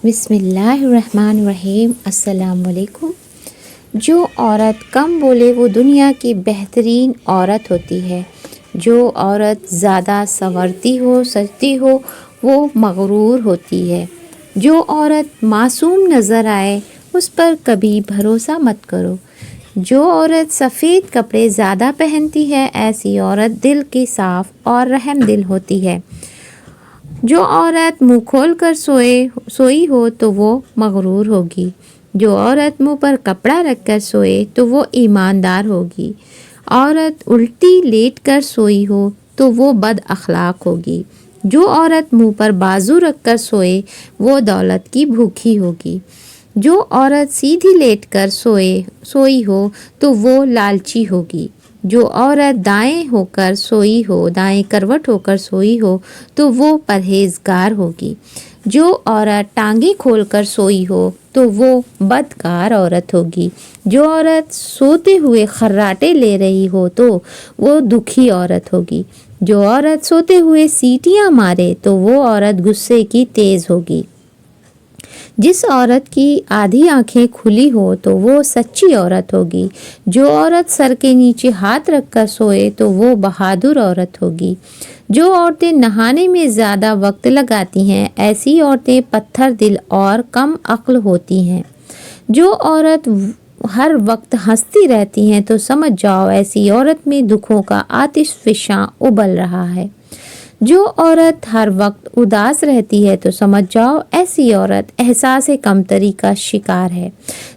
بسم اللہ الرحمن الرحیم۔ السلام علیکم۔ جو عورت کم بولے وہ دنیا کی بہترین عورت ہوتی ہے۔ جو عورت زیادہ سنورتی ہو، سجتی ہو، وہ مغرور ہوتی ہے۔ جو عورت معصوم نظر آئے اس پر کبھی بھروسہ مت کرو۔ جو عورت سفید کپڑے زیادہ پہنتی ہے ایسی عورت دل کی صاف اور رحم دل ہوتی ہے۔ جو عورت منہ کھول کر سوئی ہو تو وہ مغرور ہوگی۔ جو عورت منہ پر کپڑا رکھ کر سوئے تو وہ ایماندار ہوگی۔ عورت الٹی لیٹ کر سوئی ہو تو وہ بد اخلاق ہوگی۔ جو عورت منہ پر بازو رکھ کر سوئے وہ دولت کی بھوکی ہوگی۔ جو عورت سیدھی لیٹ کر سوئی ہو تو وہ لالچی ہوگی۔ جو عورت دائیں ہو کر سوئی ہو، دائیں کروٹ ہو کر سوئی ہو تو وہ پرہیزگار ہوگی۔ جو عورت ٹانگیں کھول کر سوئی ہو تو وہ بدکار عورت ہوگی۔ جو عورت سوتے ہوئے خراٹے لے رہی ہو تو وہ دکھی عورت ہوگی۔ جو عورت سوتے ہوئے سیٹیاں مارے تو وہ عورت غصے کی تیز ہوگی۔ جس عورت کی آدھی آنکھیں کھلی ہو تو وہ سچی عورت ہوگی۔ جو عورت سر کے نیچے ہاتھ رکھ کر سوئے تو وہ بہادر عورت ہوگی۔ جو عورتیں نہانے میں زیادہ وقت لگاتی ہیں ایسی عورتیں پتھر دل اور کم عقل ہوتی ہیں۔ جو عورت ہر وقت ہنستی رہتی ہیں تو سمجھ جاؤ ایسی عورت میں دکھوں کا آتش فشاں ابل رہا ہے۔ جو عورت ہر وقت اداس رہتی ہے تو سمجھ جاؤ ایسی عورت احساس کمتری کا شکار ہے۔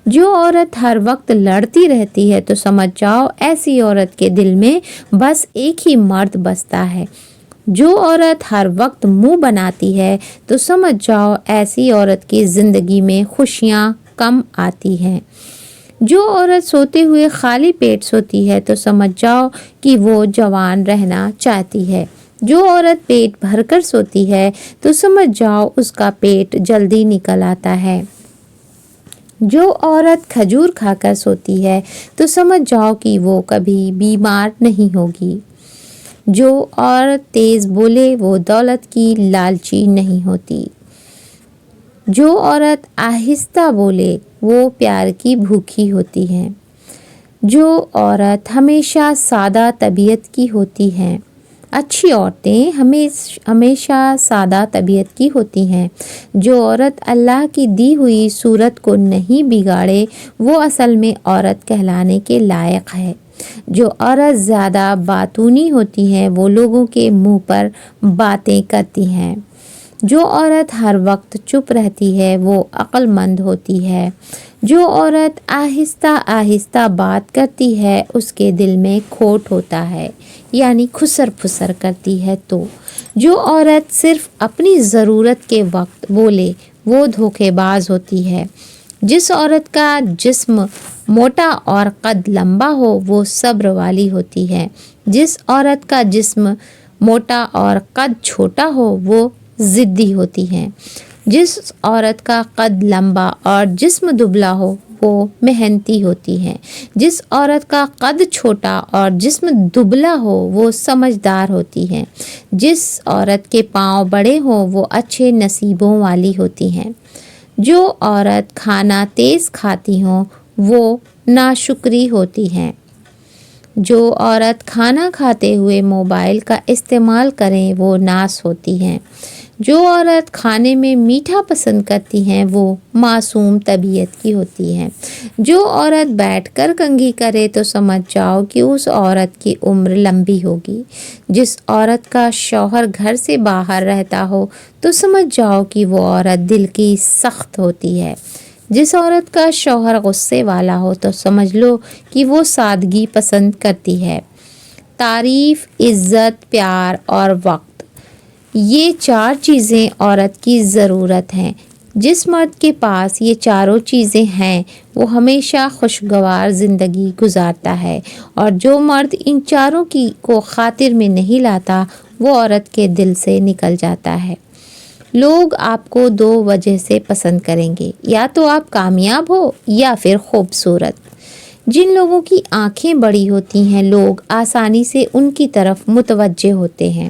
جو عورت ہر وقت لڑتی رہتی ہے تو سمجھ جاؤ ایسی عورت کے دل میں بس ایک ہی مرد بستا ہے۔ جو عورت ہر وقت منہ بناتی ہے تو سمجھ جاؤ ایسی عورت کی زندگی میں خوشیاں کم آتی ہیں۔ جو عورت سوتے ہوئے خالی پیٹ سوتی ہے تو سمجھ جاؤ کہ وہ جوان رہنا چاہتی ہے۔ جو عورت پیٹ بھر کر سوتی ہے تو سمجھ جاؤ اس کا پیٹ جلدی نکل آتا ہے۔ جو عورت کھجور کھا کر سوتی ہے تو سمجھ جاؤ کہ وہ کبھی بیمار نہیں ہوگی۔ جو عورت تیز بولے وہ دولت کی لالچی نہیں ہوتی۔ جو عورت آہستہ بولے وہ پیار کی بھوکی ہوتی ہے۔ جو عورت ہمیشہ سادہ طبیعت کی ہوتی ہے۔ اچھی عورتیں ہمیشہ سادہ طبیعت کی ہوتی ہیں۔ جو عورت اللہ کی دی ہوئی صورت کو نہیں بگاڑے وہ اصل میں عورت کہلانے کے لائق ہے۔ جو عورت زیادہ باتونی ہوتی ہے وہ لوگوں کے منہ پر باتیں کرتی ہیں۔ جو عورت ہر وقت چپ رہتی ہے وہ عقل مند ہوتی ہے۔ جو عورت آہستہ آہستہ بات کرتی ہے اس کے دل میں کھوٹ ہوتا ہے، یعنی خسر پھسر کرتی ہے تو۔ جو عورت صرف اپنی ضرورت کے وقت بولے وہ دھوکے باز ہوتی ہے۔ جس عورت کا جسم موٹا اور قد لمبا ہو وہ صبر والی ہوتی ہے۔ جس عورت کا جسم موٹا اور قد چھوٹا ہو وہ ضدی ہوتی ہے۔ جس عورت کا قد لمبا اور جسم دبلا ہو وہ محنتی ہوتی ہے۔ جس عورت کا قد چھوٹا اور جسم دبلا ہو وہ سمجھدار ہوتی ہے۔ جس عورت کے پاؤں بڑے ہوں وہ اچھے نصیبوں والی ہوتی ہیں۔ جو عورت کھانا تیز کھاتی ہوں وہ ناشکری ہوتی ہیں۔ جو عورت کھانا کھاتے ہوئے موبائل کا استعمال کریں وہ ناس ہوتی ہیں۔ جو عورت کھانے میں میٹھا پسند کرتی ہیں وہ معصوم طبیعت کی ہوتی ہیں۔ جو عورت بیٹھ کر کنگھی کرے تو سمجھ جاؤ کہ اس عورت کی عمر لمبی ہوگی۔ جس عورت کا شوہر گھر سے باہر رہتا ہو تو سمجھ جاؤ کہ وہ عورت دل کی سخت ہوتی ہے۔ جس عورت کا شوہر غصے والا ہو تو سمجھ لو کہ وہ سادگی پسند کرتی ہے۔ تعریف، عزت، پیار اور وقت، یہ 4 چیزیں عورت کی ضرورت ہیں۔ جس مرد کے پاس یہ چاروں چیزیں ہیں وہ ہمیشہ خوشگوار زندگی گزارتا ہے، اور جو مرد ان چاروں کو خاطر میں نہیں لاتا وہ عورت کے دل سے نکل جاتا ہے۔ لوگ آپ کو 2 وجہ سے پسند کریں گے، یا تو آپ کامیاب ہو یا پھر خوبصورت۔ جن لوگوں کی آنکھیں بڑی ہوتی ہیں لوگ آسانی سے ان کی طرف متوجہ ہوتے ہیں۔